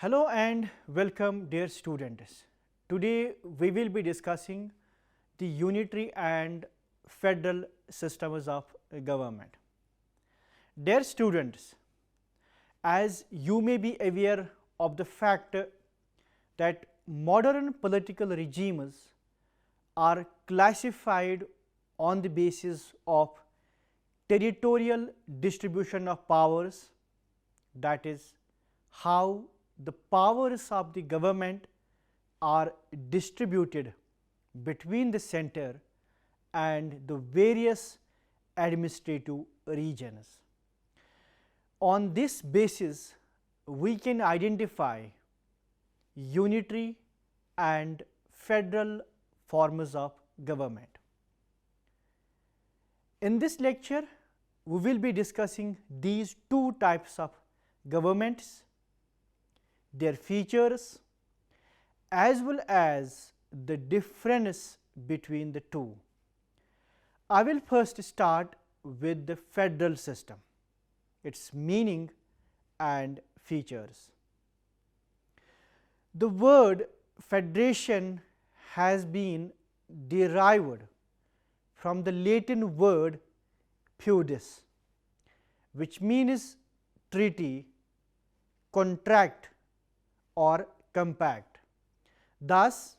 Hello and welcome dear students. Today we will be discussing the unitary and federal systems of government. Dear students, as you may be aware of the fact that modern political regimes are classified on the basis of territorial distribution of powers, that is, how the powers of the government are distributed between the center and the various administrative regions. On this basis, we can identify unitary and federal forms of government. In this lecture, we will be discussing these two types of governments, their features, as well as the difference between the two. I will first start with the federal system, its meaning and features. The word federation has been derived from the Latin word feudus, which means treaty, contract or compact. Thus,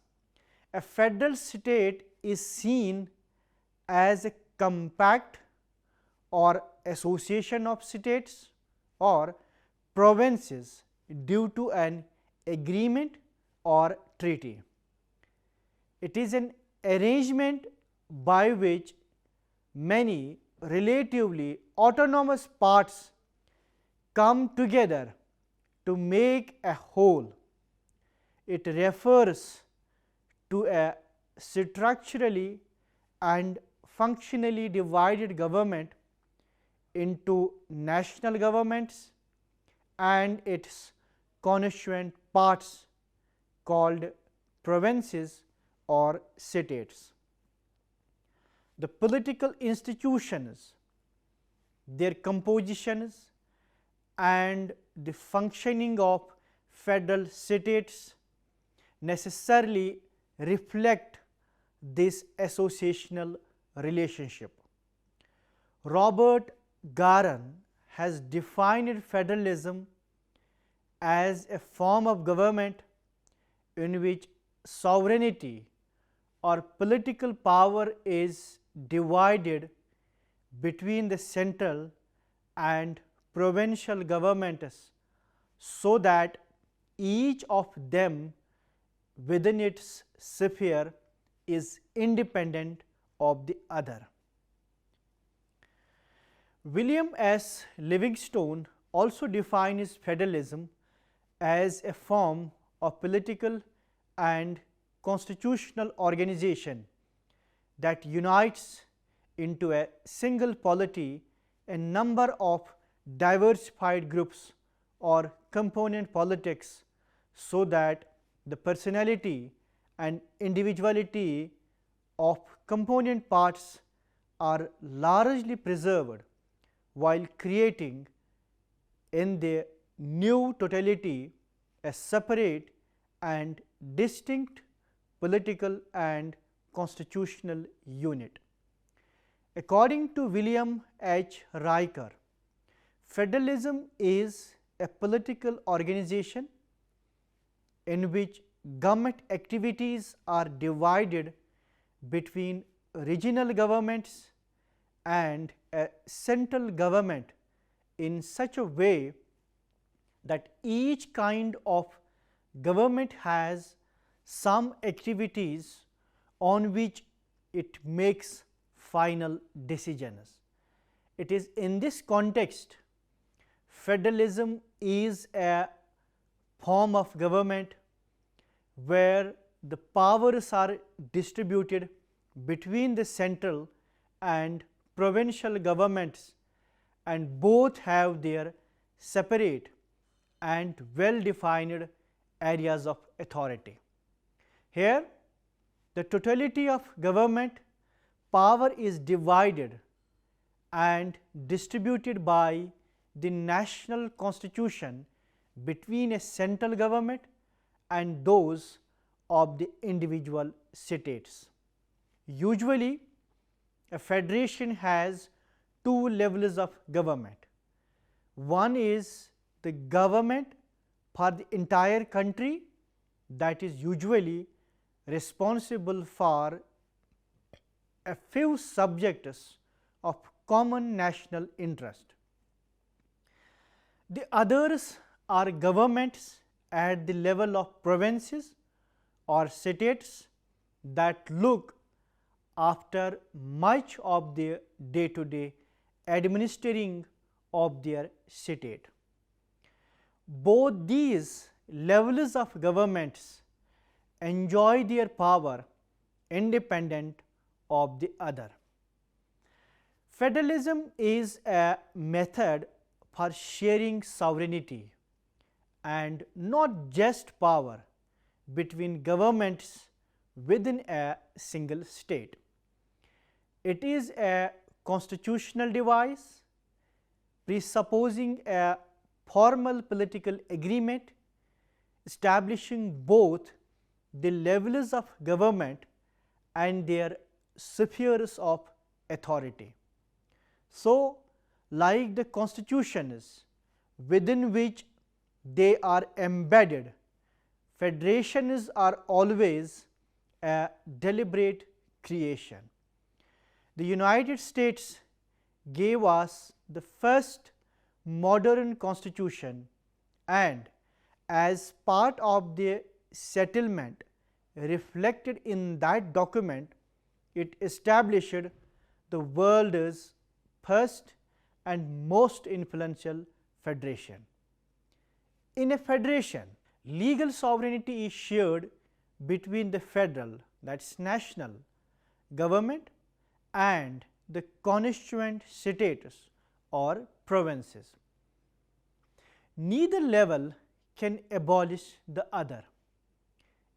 a federal state is seen as a compact or association of states or provinces due to an agreement or treaty. It is an arrangement by which many relatively autonomous parts come together to make a whole. It refers to a structurally and functionally divided government into national governments and its constituent parts called provinces or states. The political institutions, their compositions and the functioning of federal states necessarily reflect this associational relationship. Robert Garran has defined federalism as a form of government in which sovereignty or political power is divided between the central and provincial governments, so that each of them within its sphere is independent of the other. William S. Livingstone also defines federalism as a form of political and constitutional organization that unites into a single polity a number of diversified groups or component politics, so that the personality and individuality of component parts are largely preserved, while creating in the new totality a separate and distinct political and constitutional unit. According to William H. Riker, federalism is a political organization in which government activities are divided between regional governments and a central government in such a way that each kind of government has some activities on which it makes final decisions. It is in this context federalism is a form of government where the powers are distributed between the central and provincial governments, and both have their separate and well defined areas of authority. Here, the totality of government power is divided and distributed by the national constitution between a central government and those of the individual states. Usually, a federation has two levels of government. One is the government for the entire country, that is usually responsible for a few subjects of common national interest. The others are governments at the level of provinces or states that look after much of the day-to-day administering of their state. Both these levels of governments enjoy their power independent of the other. Federalism is a method for sharing sovereignty and not just power between governments within a single state. It is a constitutional device presupposing a formal political agreement establishing both the levels of government and their spheres of authority. So, like the constitutions within which they are embedded, federations are always a deliberate creation. The United States gave us the first modern constitution, and as part of the settlement reflected in that document, it established the world's first and most influential federation. In a federation, legal sovereignty is shared between the federal, that is national government, and the constituent states or provinces. Neither level can abolish the other.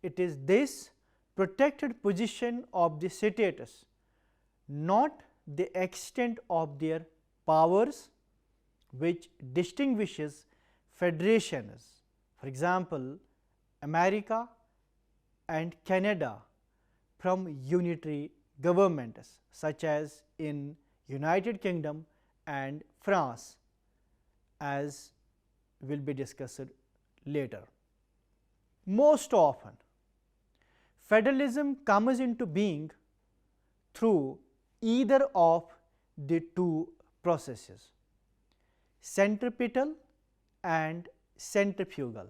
It is this protected position of the states, not the extent of their powers, which distinguishes federations. For example, America and Canada from unitary governments such as in United Kingdom and France, as will be discussed later. Most often, federalism comes into being through either of the two processes, centripetal and centrifugal.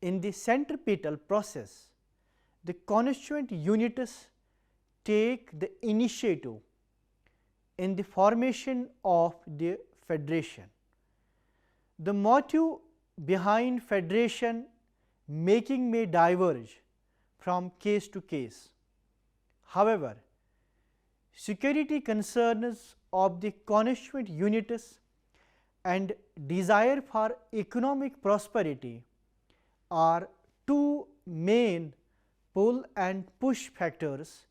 In the centripetal process, the constituent units take the initiative in the formation of the federation. The motive behind federation making may diverge from case to case. However, security concerns of the constituent units and desire for economic prosperity are two main pull and push factors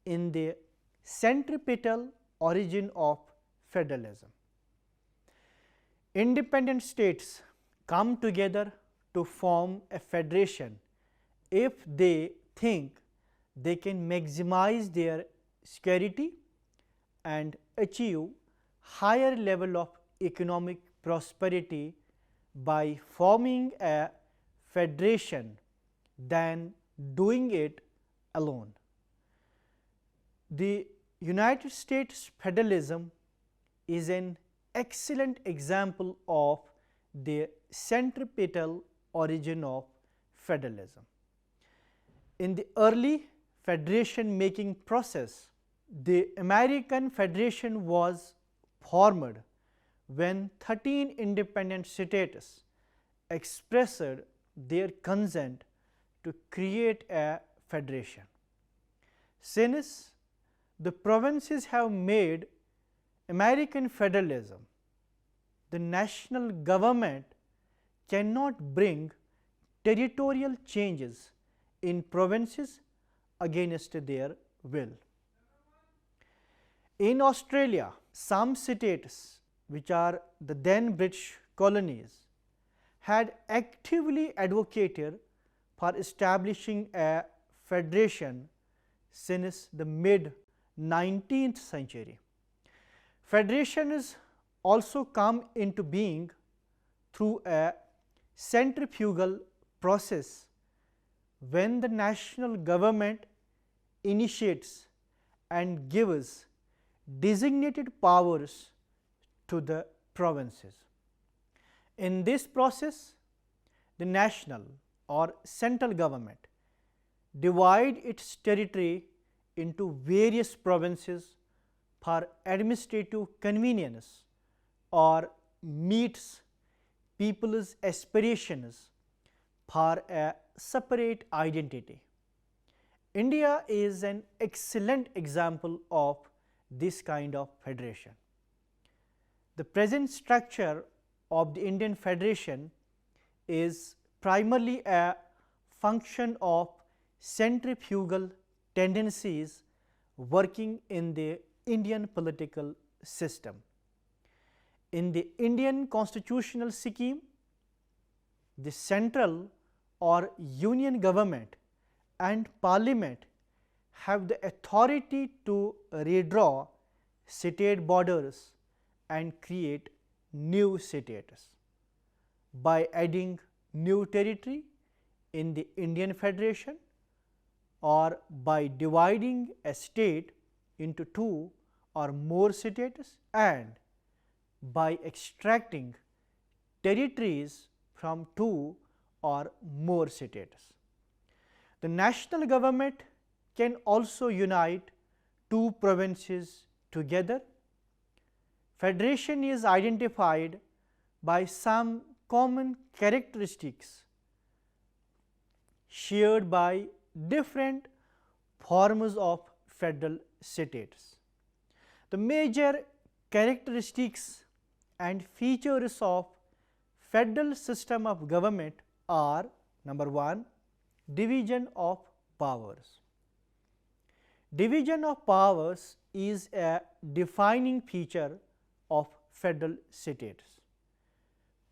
in the centripetal origin of federalism. Independent states come together to form a federation if they think they can maximize their security and achieve higher level of economic prosperity by forming a federation than doing it alone. The United States federalism is an excellent example of the centripetal origin of federalism. In the early federation making process, the American Federation was formed when 13 independent states expressed their consent to create a federation. Since the provinces have made American federalism, the national government cannot bring territorial changes in provinces against their will. In Australia, some states which are the then British colonies had actively advocated for establishing a federation since the mid 19th century. Federations also come into being through a centrifugal process when the national government initiates and gives designated powers to the provinces. In this process, the national or central government divide its territory into various provinces for administrative convenience or meets people's aspirations for a separate identity. India is an excellent example of this kind of federation. The present structure of the Indian Federation is primarily a function of centrifugal tendencies working in the Indian political system. In the Indian constitutional scheme, the central or union government and parliament have the authority to redraw state borders and create new states. By adding new territory in the Indian Federation or by dividing a state into two or more states and by extracting territories from two or more states. The national government can also unite two provinces together. Federation is identified by some common characteristics shared by different forms of federal states. The major characteristics and features of federal system of government are: number 1, division of powers. Division of powers is a defining feature of federal states.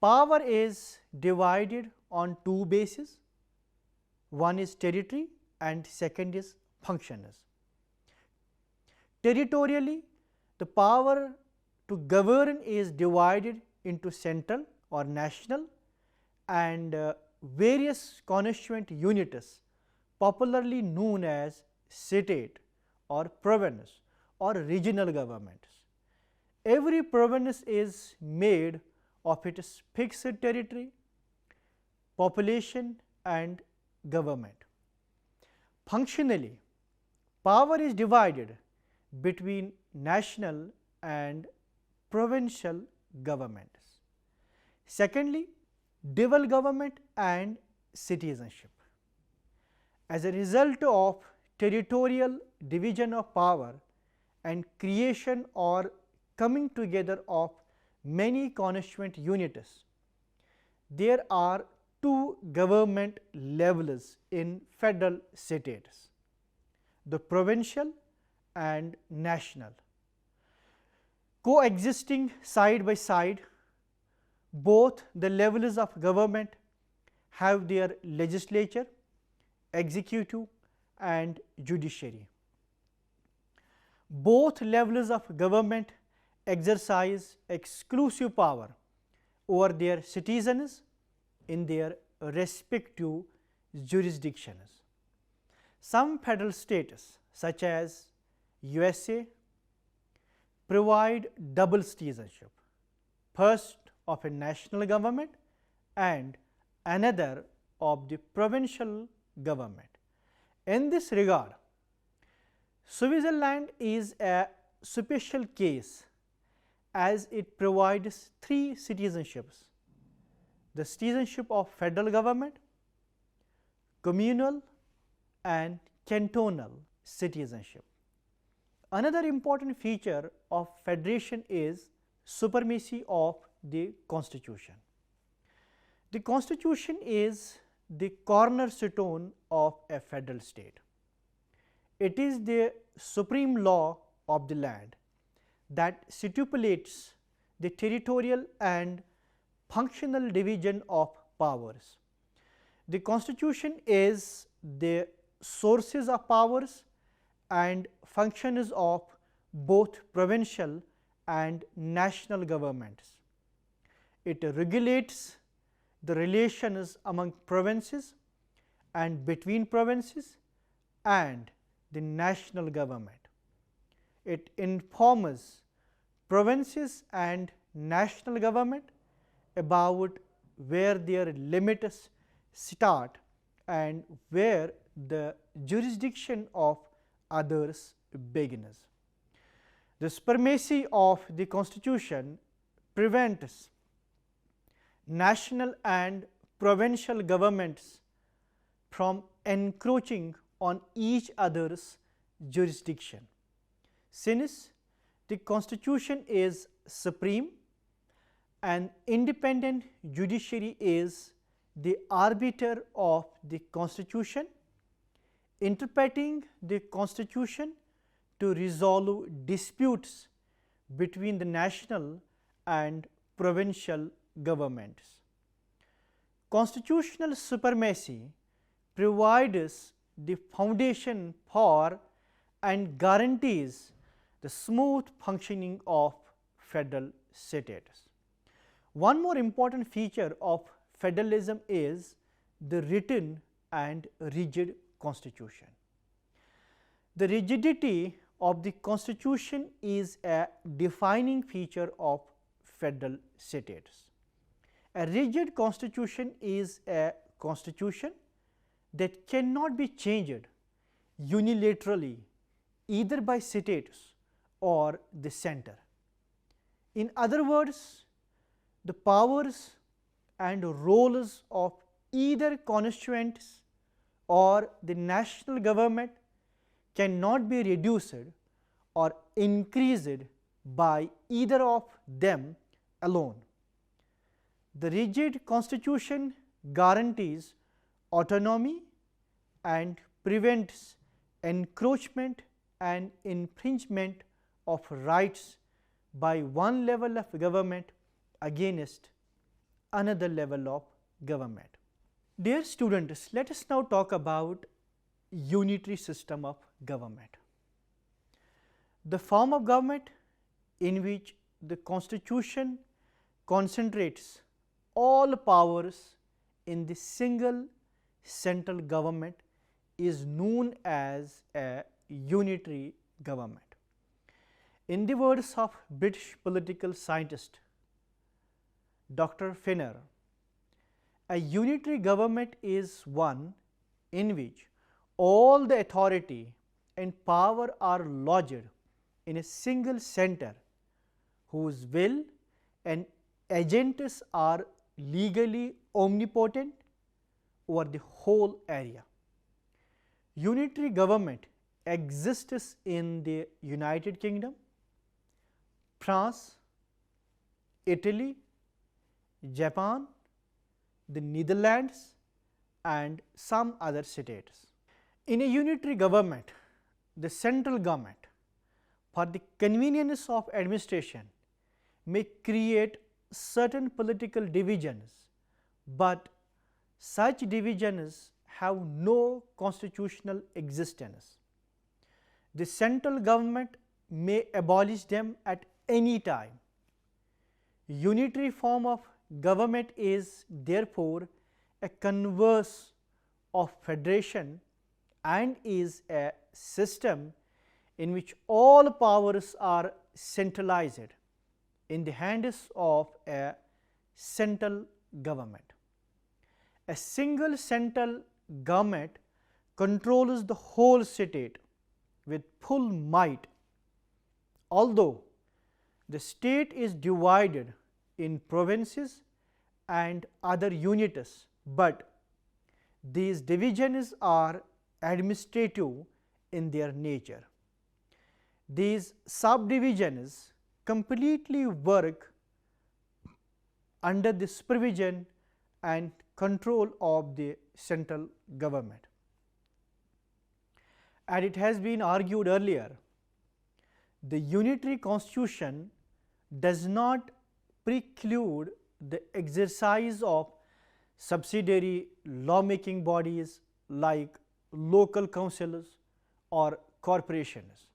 Power is divided on two bases. One is territory and second is functions. Territorially, the power to govern is divided into central or national and various constituent units, popularly known as state or province or regional governments. Every province is made of its fixed territory, population and government. Functionally, power is divided between national and provincial governments. Secondly, dual government and citizenship. As a result of territorial division of power and creation or coming together of many constituent units, there are two government levels in federal states, the provincial and national. Coexisting side by side, both the levels of government have their legislature, executive and judiciary. Both levels of government exercise exclusive power over their citizens in their respective jurisdictions. Some federal states such as USA provide double citizenship, first of a national government and another of the provincial government. In this regard, Switzerland is a special case as it provides three citizenships: the citizenship of federal government, communal and cantonal citizenship. Another important feature of federation is supremacy of the Constitution. The Constitution is the cornerstone of a federal state. It is the supreme law of the land that stipulates the territorial and functional division of powers. The Constitution is the sources of powers and functions of both provincial and national governments. It regulates the relations among provinces and between provinces and the national government. It informs provinces and national government about where their limits start and where the jurisdiction of others begins. The supremacy of the Constitution prevents national and provincial governments from encroaching on each other's jurisdiction. Since the Constitution is supreme, an independent judiciary is the arbiter of the Constitution, interpreting the Constitution to resolve disputes between the national and provincial governments. Constitutional supremacy provides the foundation for and guarantees the smooth functioning of federal states. One more important feature of federalism is the written and rigid Constitution. The rigidity of the Constitution is a defining feature of federal states. A rigid Constitution is a Constitution that cannot be changed unilaterally either by states or the center. In other words, the powers and roles of either constituents or the national government cannot be reduced or increased by either of them alone. The rigid Constitution guarantees autonomy and prevents encroachment and infringement of rights by one level of government against another level of government. Dear students, let us now talk about unitary system of government. The form of government in which the Constitution concentrates all powers in the single central government is known as a unitary government. In the words of British political scientist Dr. Finner, a unitary government is one in which all the authority and power are lodged in a single center whose will and agents are legally omnipotent over the whole area. Unitary government exists in the United Kingdom, France, Italy, Japan, the Netherlands and some other states. In a unitary government, the central government, for the convenience of administration, may create certain political divisions, but such divisions have no constitutional existence. The central government may abolish them at any time. Unitary form of government is therefore a converse of federation and is a system in which all powers are centralized in the hands of a central government. A single central government controls the whole state with full might. Although the state is divided in provinces and other units, but these divisions are administrative in their nature. These subdivisions completely work under the supervision and control of the central government. And it has been argued earlier, the unitary constitution does not preclude the exercise of subsidiary lawmaking bodies like local councils or corporations,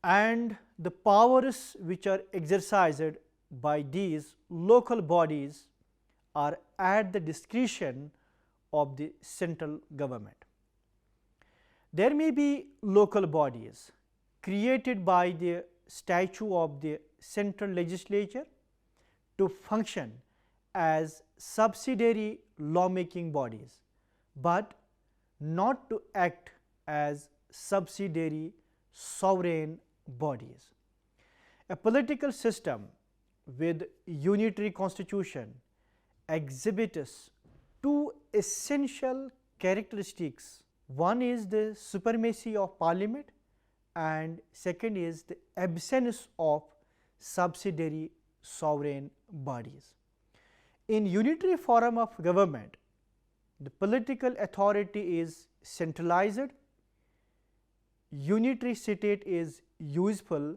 and the powers which are exercised by these local bodies are at the discretion of the central government. There may be local bodies created by the statute of the central legislature to function as subsidiary lawmaking bodies, but not to act as subsidiary sovereign bodies. A political system with unitary constitution exhibits two essential characteristics. One is the supremacy of parliament and second is the absence of subsidiary sovereign bodies. In unitary form of government, the political authority is centralized. Unitary state is useful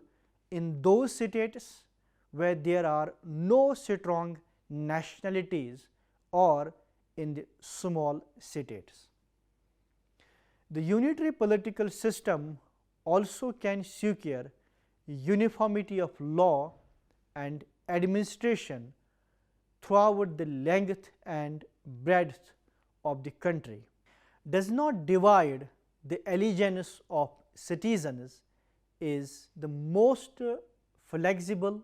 in those states where there are no strong nationalities or in the small states. The unitary political system also can secure uniformity of law and administration throughout the length and breadth of the country, does not divide the allegiance of citizens, is the most flexible,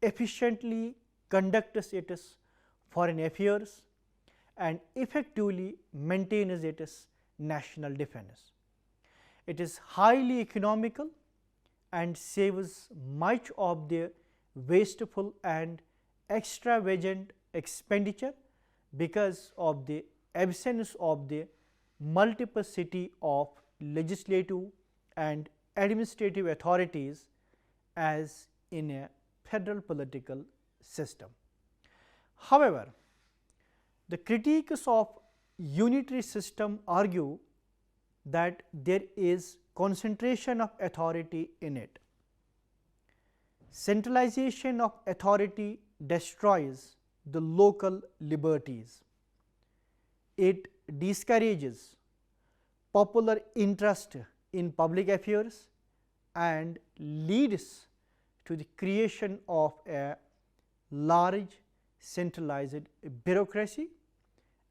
efficiently conducts its foreign affairs and effectively maintains its national defense. It is highly economical and saves much of the wasteful and extravagant expenditure because of the absence of the multiplicity of legislative and administrative authorities as in a federal political system. However, the critics of unitary system argue that there is concentration of authority in it. Centralization of authority destroys the local liberties. It discourages popular interest in public affairs and leads to the creation of a large centralized bureaucracy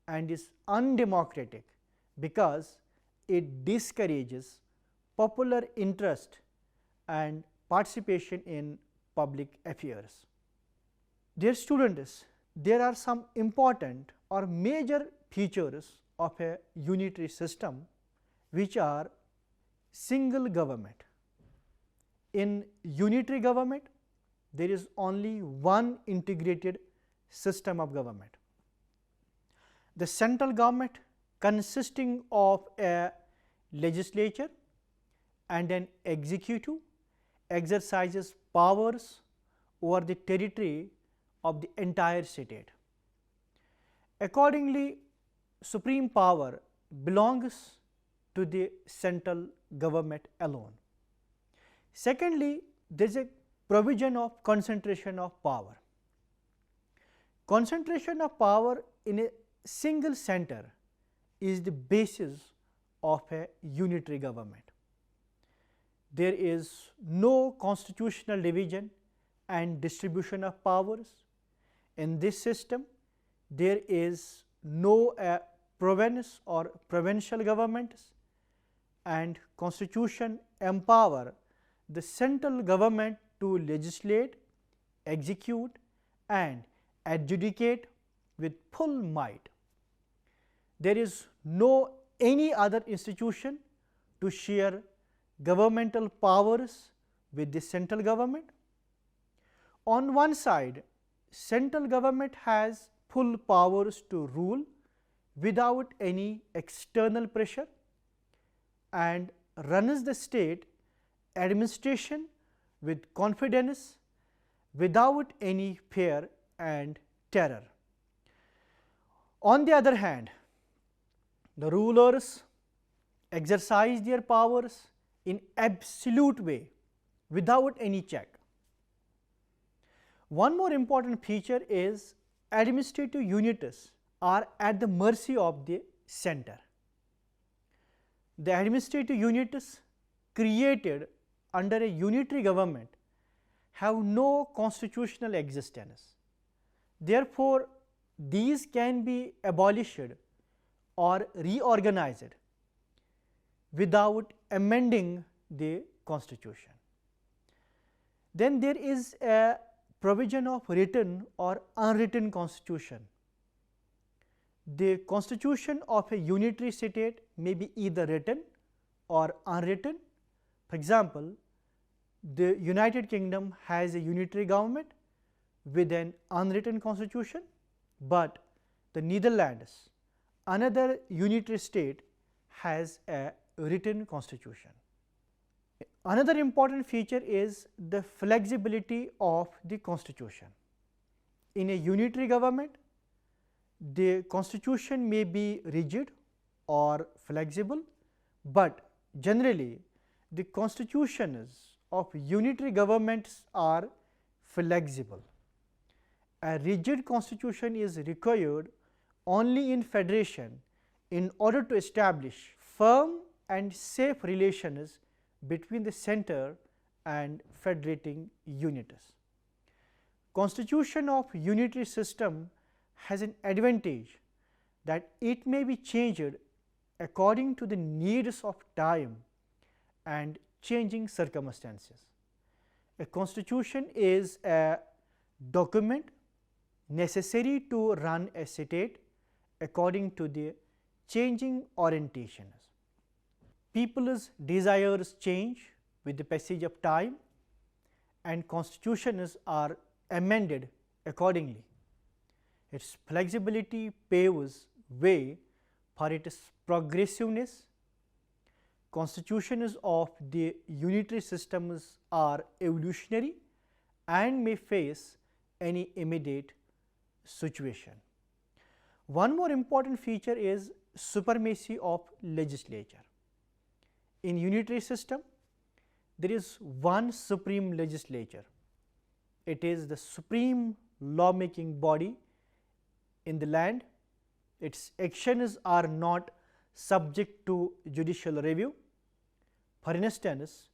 and is undemocratic because it discourages popular interest and participation in public affairs. Dear students, there are some important or major features of a unitary system which are single government. In unitary government, there is only one integrated system of government. The central government consisting of a legislature and an executive exercises powers over the territory of the entire state. Accordingly, supreme power belongs to the central government alone. Secondly, there is a provision of concentration of power. Concentration of power in a single center is the basis of a unitary government. There is no constitutional division and distribution of powers. In this system, there is no province or provincial governments, and constitution empower the central government to legislate, execute and adjudicate with full might. There is no any other institution to share governmental powers with the central government. On one side, central government has full powers to rule without any external pressure and runs the state administration with confidence without any fear and terror. On the other hand, the rulers exercise their powers in absolute way without any check. One more important feature is administrative units are at the mercy of the center. The administrative units created under a unitary government have no constitutional existence. Therefore, these can be abolished or reorganized without amending the constitution. Then there is a provision of written or unwritten constitution. The constitution of a unitary state may be either written or unwritten. For example, the United Kingdom has a unitary government with an unwritten constitution, but the Netherlands, another unitary state, has a written constitution. Another important feature is the flexibility of the constitution. In a unitary government, the constitution may be rigid or flexible, but generally the constitutions of unitary governments are flexible. A rigid constitution is required only in federation in order to establish firm and safe relations between the center and federating units. Constitution of unitary system has an advantage that it may be changed according to the needs of time and changing circumstances. A constitution is a document necessary to run a state according to the changing orientations. People's desires change with the passage of time and constitutions are amended accordingly. Its flexibility paves way for its progressiveness. Constitutions of the unitary systems are evolutionary and may face any immediate situation. One more important feature is supremacy of legislature. In unitary system, there is one supreme legislature. It is the supreme lawmaking body in the land. Its actions are not subject to judicial review. For instance,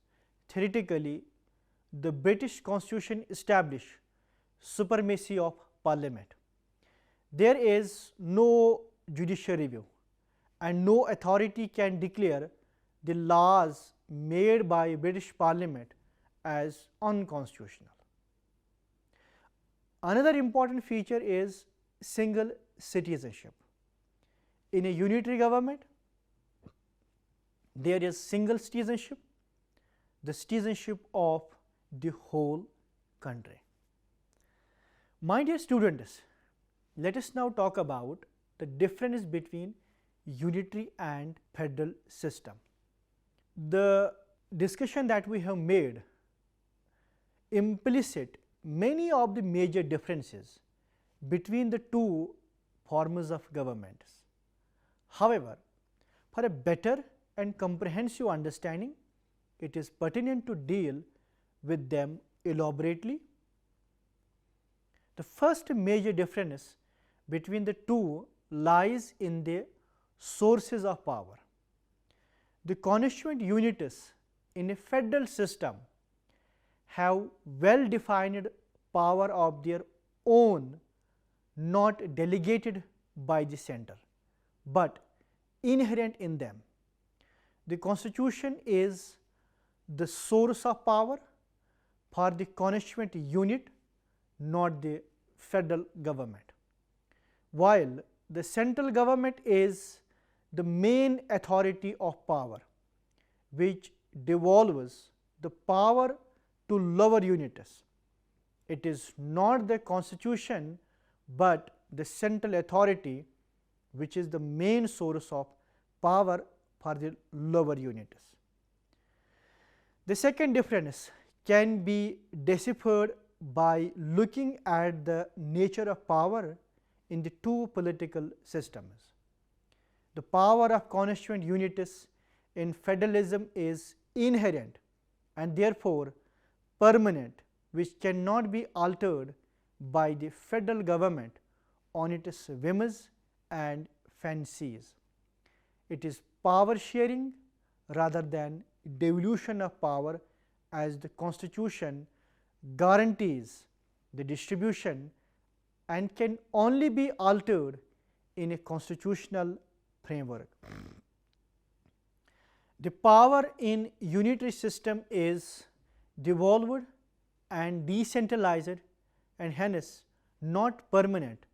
theoretically, the British Constitution established supremacy of Parliament. There is no judicial review and no authority can declare the laws made by British Parliament as unconstitutional. Another important feature is single citizenship. In a unitary government, there is single citizenship, the citizenship of the whole country. My dear students, let us now talk about the difference between unitary and federal system. The discussion that we have made implicit many of the major differences between the two forms of governments. However, for a better and comprehensive understanding, it is pertinent to deal with them elaborately. The first major difference between the two lies in the sources of power. The constituent units in a federal system have well defined power of their own, not delegated by the center, but inherent in them. The Constitution is the source of power for the constituent unit, not the federal government, while the central government is the main authority of power, which devolves the power to lower units. It is not the Constitution, but the central authority which is the main source of power for the lower units. The second difference can be deciphered by looking at the nature of power in the two political systems. The power of constituent units in federalism is inherent and therefore permanent, which cannot be altered by the federal government on its whims and fancies. It is power sharing rather than devolution of power, as the Constitution guarantees the distribution and can only be altered in a constitutional framework. The power in unitary system is devolved and decentralized and hence not permanent,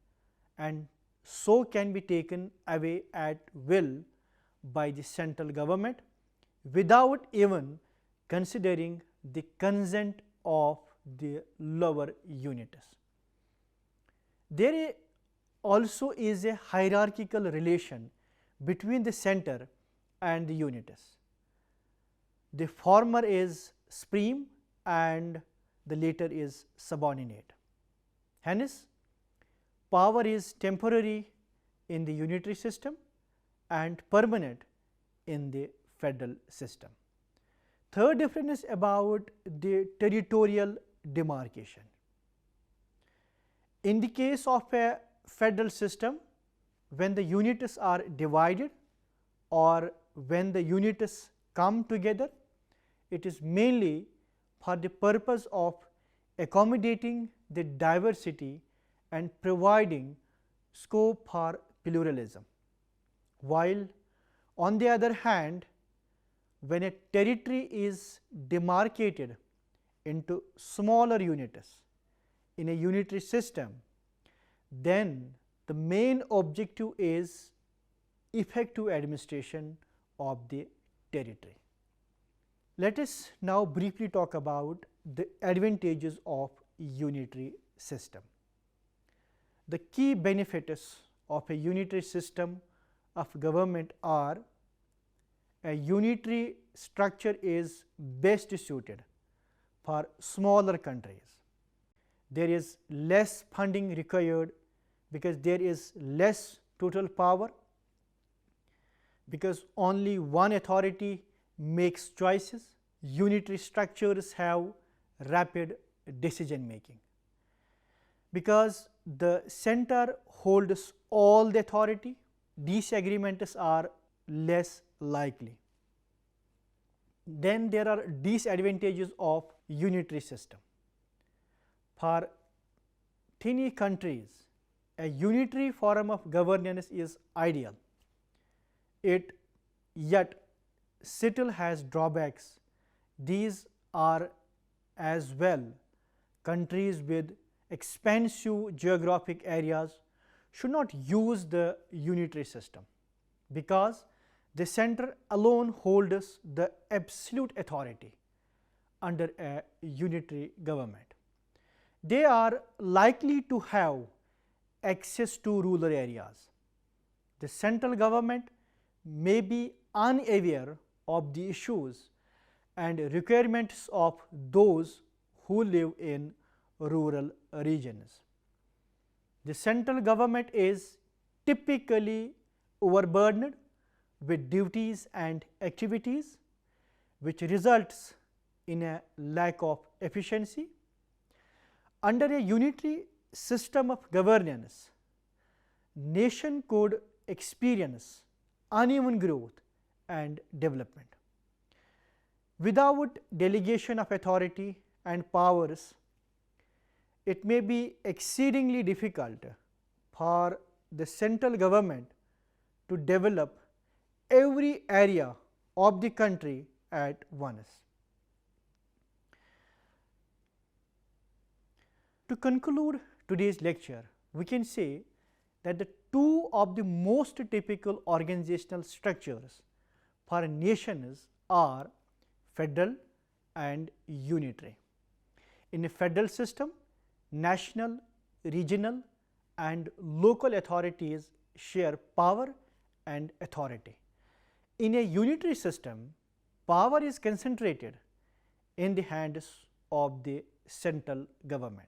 and so can be taken away at will by the central government without even considering the consent of the lower units. There also is a hierarchical relation between the center and the units. The former is supreme and the latter is subordinate. Hence, power is temporary in the unitary system and permanent in the federal system. Third difference is about the territorial demarcation. In the case of a federal system, when the units are divided or when the units come together, it is mainly for the purpose of accommodating the diversity and providing scope for pluralism. While on the other hand, when a territory is demarcated into smaller units in a unitary system, then the main objective is effective administration of the territory. Let us now briefly talk about the advantages of unitary system. The key benefits of a unitary system of government are: a unitary structure is best suited for smaller countries. There is less funding required because there is less total power, because only one authority makes choices. Unitary structures have rapid decision making. Because the center holds all the authority, disagreements are less likely. Then there are disadvantages of unitary system. For tiny countries, a unitary form of governance is ideal. It yet still has drawbacks. These are as well: countries with expansive geographic areas should not use the unitary system, because the center alone holds the absolute authority under a unitary government. They are likely to have access to rural areas. The central government may be unaware of the issues and requirements of those who live in rural regions. The central government is typically overburdened with duties and activities, which results in a lack of efficiency. Under a unitary system of governance, nation could experience uneven growth and development. Without delegation of authority and powers, it may be exceedingly difficult for the central government to develop every area of the country at once. To conclude today's lecture, we can say that the two of the most typical organizational structures for nations are federal and unitary. In a federal system, national, regional and local authorities share power and authority. In a unitary system, power is concentrated in the hands of the central government.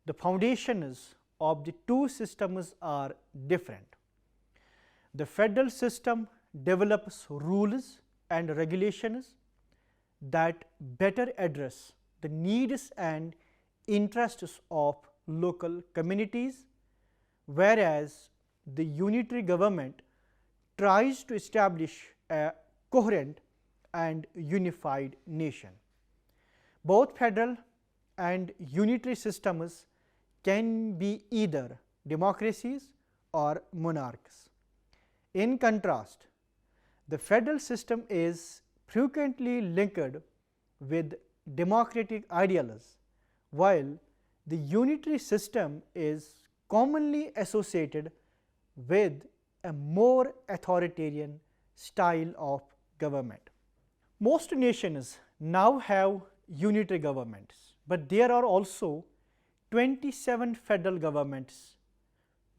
The foundations of the two systems are different. The federal system develops rules and regulations that better address the needs and interests of local communities, whereas the unitary government tries to establish a coherent and unified nation. Both federal and unitary systems can be either democracies or monarchs. In contrast, the federal system is frequently linked with democratic ideals, while the unitary system is commonly associated with a more authoritarian style of government. Most nations now have unitary governments, but there are also 27 federal governments,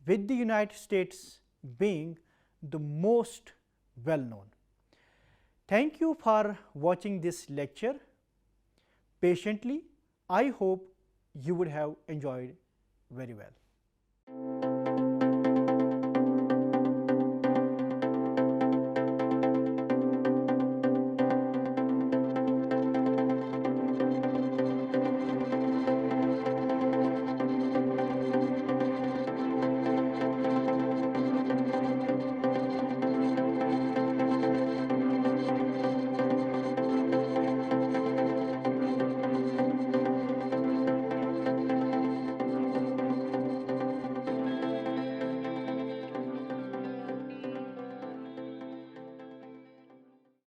with the United States being the most well known. Thank you for watching this lecture patiently. I hope you would have enjoyed very well.